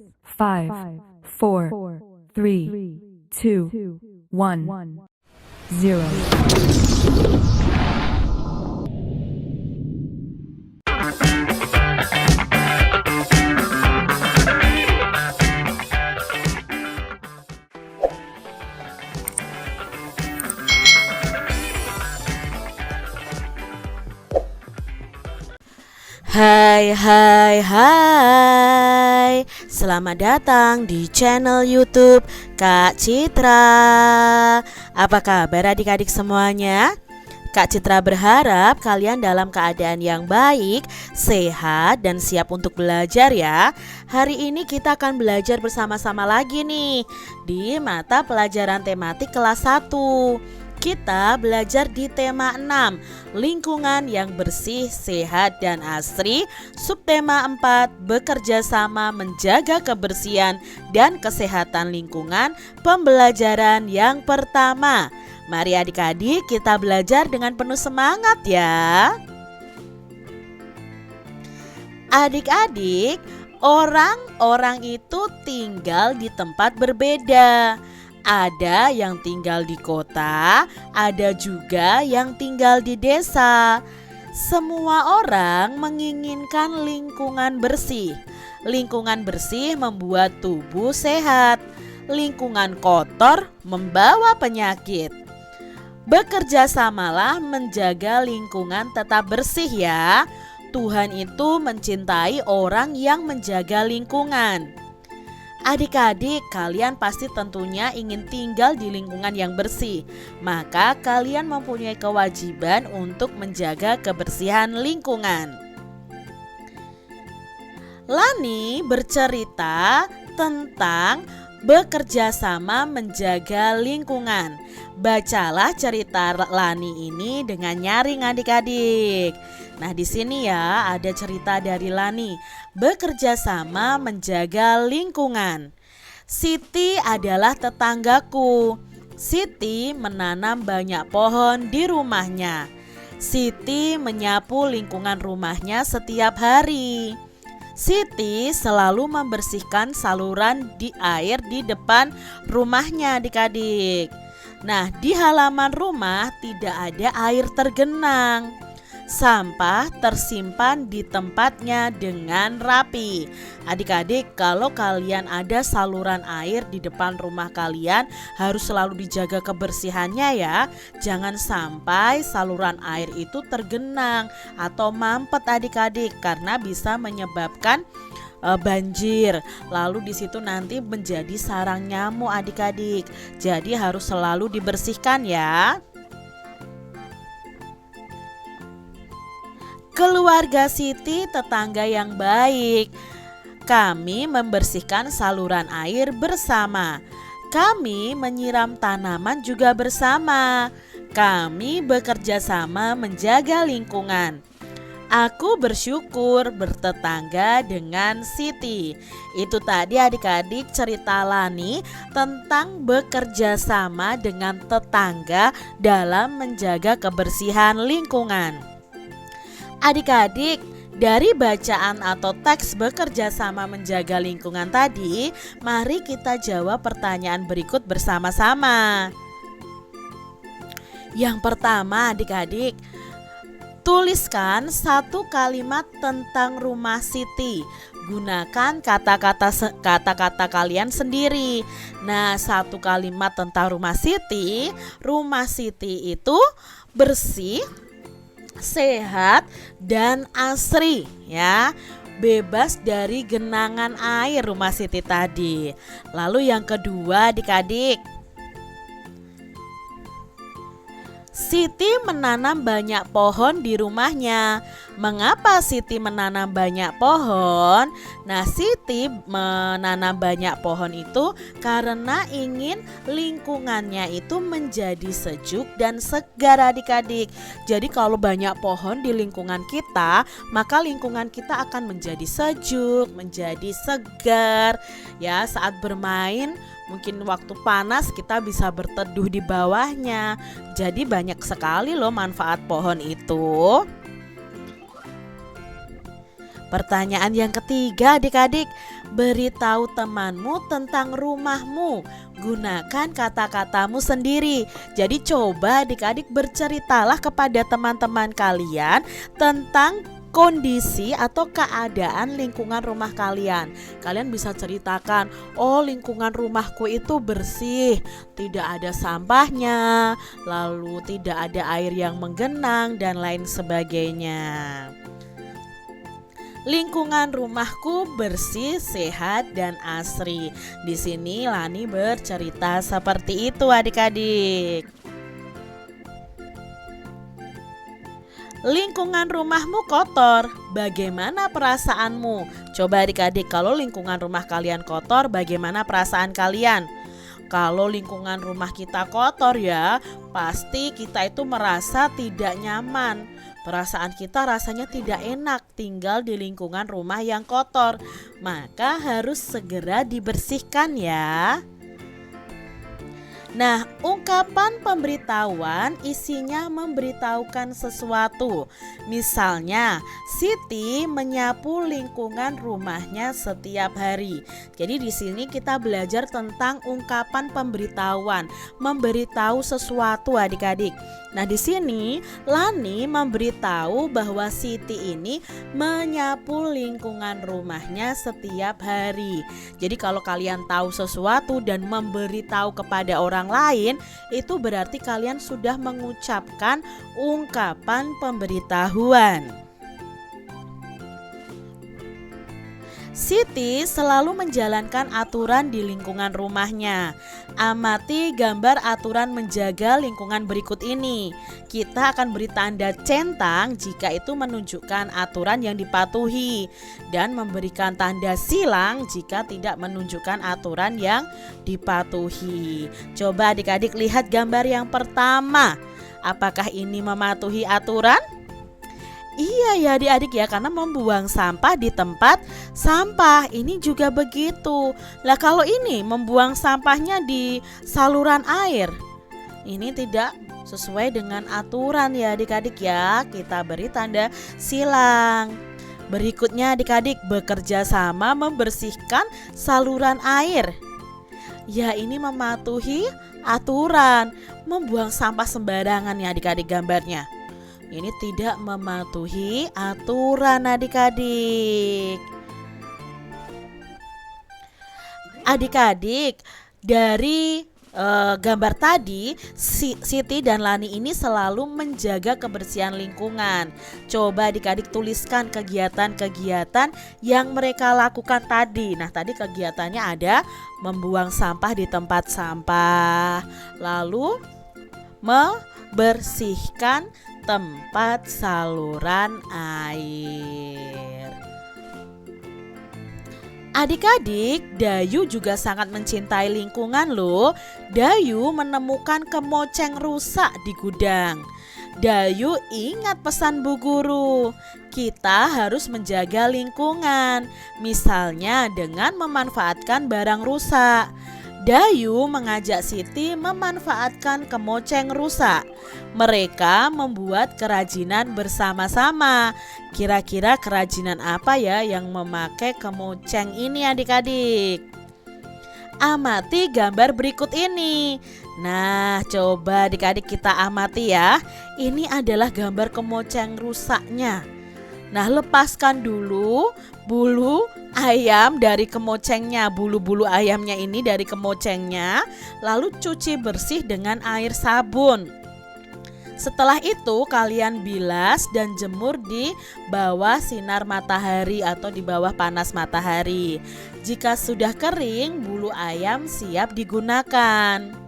5, 4, 3, 2, 1, 0. Hai hai hai, selamat datang di channel YouTube Kak Citra. Apa kabar adik-adik semuanya? Kak Citra berharap kalian dalam keadaan yang baik, sehat, dan siap untuk belajar ya. Hari ini kita akan belajar bersama-sama lagi nih di mata pelajaran tematik kelas 1. Kita belajar di tema 6, lingkungan yang bersih, sehat, dan asri. Subtema 4, bekerja sama menjaga kebersihan dan kesehatan lingkungan. Pembelajaran yang pertama. Mari adik-adik kita belajar dengan penuh semangat ya. Adik-adik, orang-orang itu tinggal di tempat berbeda. Ada yang tinggal di kota, ada juga yang tinggal di desa. Semua orang menginginkan lingkungan bersih. Lingkungan bersih membuat tubuh sehat. Lingkungan kotor membawa penyakit. Bekerja samalah menjaga lingkungan tetap bersih ya. Tuhan itu mencintai orang yang menjaga lingkungan. Adik-adik, kalian pasti tentunya ingin tinggal di lingkungan yang bersih. Maka kalian mempunyai kewajiban untuk menjaga kebersihan lingkungan. Lani bercerita tentang bekerja sama menjaga lingkungan. Bacalah cerita Lani ini dengan nyaring adik-adik. Nah, di sini ya ada cerita dari Lani, bekerja sama menjaga lingkungan. Siti adalah tetanggaku. Siti menanam banyak pohon di rumahnya. Siti menyapu lingkungan rumahnya setiap hari. Siti selalu membersihkan saluran di air di depan rumahnya adik-adik. Nah, di halaman rumah tidak ada air tergenang. Sampah tersimpan di tempatnya dengan rapi. Adik-adik, kalau kalian ada saluran air di depan rumah kalian, harus selalu dijaga kebersihannya ya. Jangan sampai saluran air itu tergenang atau mampet adik-adik, karena bisa menyebabkan banjir. Lalu di situ nanti menjadi sarang nyamuk adik-adik. Jadi harus selalu dibersihkan ya. Keluarga Siti tetangga yang baik. Kami membersihkan saluran air bersama. Kami menyiram tanaman juga bersama. Kami bekerja sama menjaga lingkungan. Aku bersyukur bertetangga dengan Siti. Itu tadi adik-adik cerita Lani tentang bekerja sama dengan tetangga dalam menjaga kebersihan lingkungan. Adik-adik, dari bacaan atau teks bekerja sama menjaga lingkungan tadi, mari kita jawab pertanyaan berikut bersama-sama. Yang pertama adik-adik, tuliskan satu kalimat tentang rumah Siti. Gunakan kata-kata kalian sendiri. Nah, satu kalimat tentang rumah Siti. Rumah Siti itu bersih, sehat, dan asri ya. Bebas dari genangan air rumah Siti tadi. Lalu yang kedua adik-adik, Siti menanam banyak pohon di rumahnya. Mengapa Siti menanam banyak pohon? Nah, Siti menanam banyak pohon itu karena ingin lingkungannya itu menjadi sejuk dan segar adik-adik. Jadi kalau banyak pohon di lingkungan kita, maka lingkungan kita akan menjadi sejuk, menjadi segar. Ya, saat bermain mungkin waktu panas kita bisa berteduh di bawahnya. Jadi banyak sekali loh manfaat pohon itu. Pertanyaan yang ketiga adik-adik, Beritahu temanmu tentang rumahmu. Gunakan kata-katamu sendiri. Jadi coba adik-adik berceritalah kepada teman-teman kalian tentang kondisi atau keadaan lingkungan rumah kalian. Kalian bisa ceritakan, oh lingkungan rumahku itu bersih, tidak ada sampahnya, lalu tidak ada air yang menggenang dan lain sebagainya. Lingkungan rumahku bersih, sehat, dan asri. Di sini Lani bercerita seperti itu adik-adik. Lingkungan rumahmu kotor, bagaimana perasaanmu? Coba adik-adik, kalau lingkungan rumah kalian kotor, bagaimana perasaan kalian? Kalau lingkungan rumah kita kotor ya, pasti kita itu merasa tidak nyaman. Perasaan kita rasanya tidak enak tinggal di lingkungan rumah yang kotor. Maka harus segera dibersihkan ya. Nah, ungkapan pemberitahuan isinya memberitahukan sesuatu. Misalnya, Siti menyapu lingkungan rumahnya setiap hari. Jadi di sini kita belajar tentang ungkapan pemberitahuan, memberitahu sesuatu adik-adik. Nah, di sini Lani memberitahu bahwa Siti ini menyapu lingkungan rumahnya setiap hari. Jadi kalau kalian tahu sesuatu dan memberitahu kepada orang lain, itu berarti kalian sudah mengucapkan ungkapan pemberitahuan. Siti selalu menjalankan aturan di lingkungan rumahnya. Amati gambar aturan menjaga lingkungan berikut ini. Kita akan beri tanda centang jika itu menunjukkan aturan yang dipatuhi, dan memberikan tanda silang jika tidak menunjukkan aturan yang dipatuhi. Coba adik-adik lihat gambar yang pertama. Apakah ini mematuhi aturan? Iya ya adik-adik ya, karena membuang sampah di tempat sampah. Ini juga begitu. Lah kalau ini membuang sampahnya di saluran air, ini tidak sesuai dengan aturan ya adik-adik ya. Kita beri tanda silang. Berikutnya adik-adik, bekerja sama membersihkan saluran air. Ya ini mematuhi aturan. Membuang sampah sembarangan ya adik-adik gambarnya. Ini tidak mematuhi aturan adik-adik. Adik-adik, dari gambar tadi, Siti dan Lani ini selalu menjaga kebersihan lingkungan. Coba adik-adik tuliskan kegiatan-kegiatan yang mereka lakukan tadi. Nah, tadi kegiatannya ada membuang sampah di tempat sampah, lalu membersihkan tempat saluran air. Adik-adik, Dayu juga sangat mencintai lingkungan loh. Dayu menemukan kemoceng rusak di gudang. Dayu ingat pesan Bu Guru, kita harus menjaga lingkungan, misalnya dengan memanfaatkan barang rusak. Dayu mengajak Siti memanfaatkan kemoceng rusak. Mereka membuat kerajinan bersama-sama. Kira-kira kerajinan apa ya yang memakai kemoceng ini adik-adik? Amati gambar berikut ini. Nah, coba adik-adik kita amati ya. Ini adalah gambar kemoceng rusaknya. Nah, lepaskan dulu bulu ayam dari kemocengnya, bulu-bulu ayamnya ini dari kemocengnya, lalu cuci bersih dengan air sabun. Setelah itu kalian bilas dan jemur di bawah sinar matahari atau di bawah panas matahari. Jika sudah kering, bulu ayam siap digunakan.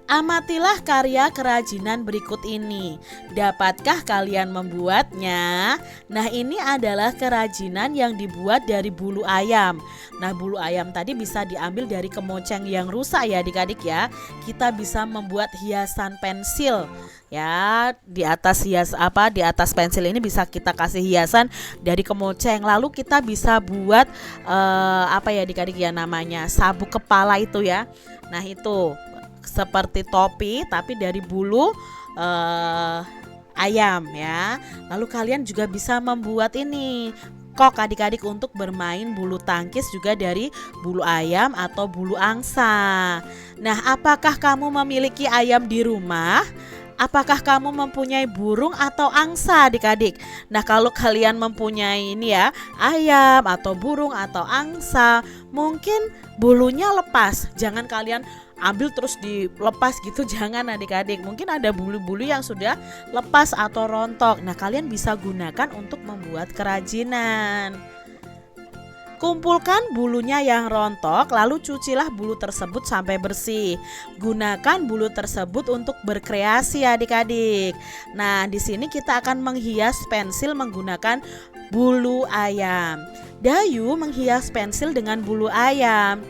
Amatilah karya kerajinan berikut ini. Dapatkah kalian membuatnya? Nah, ini adalah kerajinan yang dibuat dari bulu ayam. Nah, bulu ayam tadi bisa diambil dari kemoceng yang rusak ya adik-adik ya. Kita bisa membuat hiasan pensil. Ya, di atas di atas pensil ini bisa kita kasih hiasan dari kemoceng. Lalu kita bisa buat adik-adik ya, namanya sabuk kepala itu ya. Nah, itu seperti topi tapi dari bulu ayam ya. Lalu kalian juga bisa membuat ini Bangkok adik-adik untuk bermain bulu tangkis juga dari bulu ayam atau bulu angsa. Nah, apakah kamu memiliki ayam di rumah? Apakah kamu mempunyai burung atau angsa adik-adik? Nah, kalau kalian mempunyai ini ya, ayam atau burung atau angsa, mungkin bulunya lepas. Jangan kalian ambil terus dilepas gitu, jangan adik-adik. Mungkin ada bulu-bulu yang sudah lepas atau rontok. Nah, kalian bisa gunakan untuk membuat kerajinan. Kumpulkan bulunya yang rontok, lalu cucilah bulu tersebut sampai bersih. Gunakan bulu tersebut untuk berkreasi adik-adik. Nah, di sini kita akan menghias pensil menggunakan bulu ayam. Dayu menghias pensil dengan bulu ayam.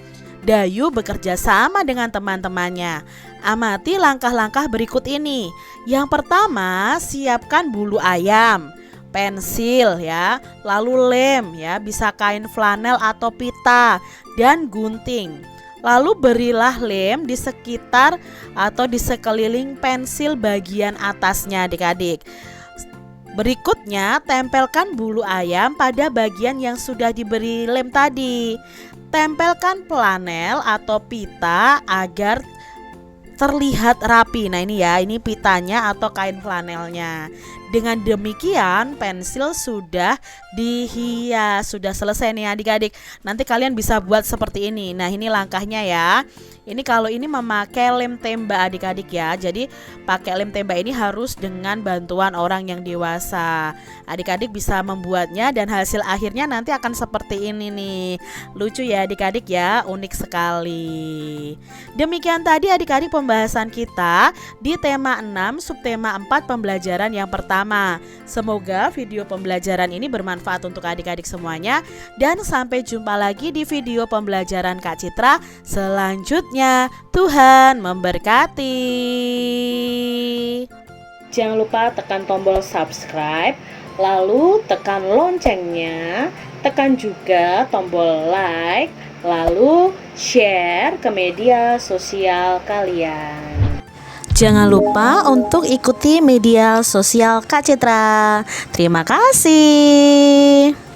Dayu bekerja sama dengan teman-temannya. Amati langkah-langkah berikut ini. Yang pertama, siapkan bulu ayam, pensil ya, lalu lem ya, bisa kain flanel atau pita, dan gunting. Lalu berilah lem di sekitar atau di sekeliling pensil bagian atasnya adik-adik. Berikutnya, tempelkan bulu ayam pada bagian yang sudah diberi lem tadi. Tempelkan flanel atau pita agar terlihat rapi. Nah, ini ya, ini pitanya atau kain flanelnya. Dengan demikian pensil sudah dihias, sudah selesai nih adik-adik. Nanti kalian bisa buat seperti ini. Nah, ini langkahnya ya. Ini kalau ini memakai lem tembak adik-adik ya. Jadi pakai lem tembak ini harus dengan bantuan orang yang dewasa. Adik-adik bisa membuatnya dan hasil akhirnya nanti akan seperti ini nih. Lucu ya adik-adik ya, unik sekali. Demikian tadi adik-adik pembahasan kita di tema 6 subtema 4 pembelajaran yang pertama. Semoga video pembelajaran ini bermanfaat untuk adik-adik semuanya, dan sampai jumpa lagi di video pembelajaran Kak Citra selanjutnya. Tuhan memberkati. Jangan lupa tekan tombol subscribe, lalu tekan loncengnya, tekan juga tombol like, lalu share ke media sosial kalian. Jangan lupa untuk ikuti media sosial Kak Citra. Terima kasih.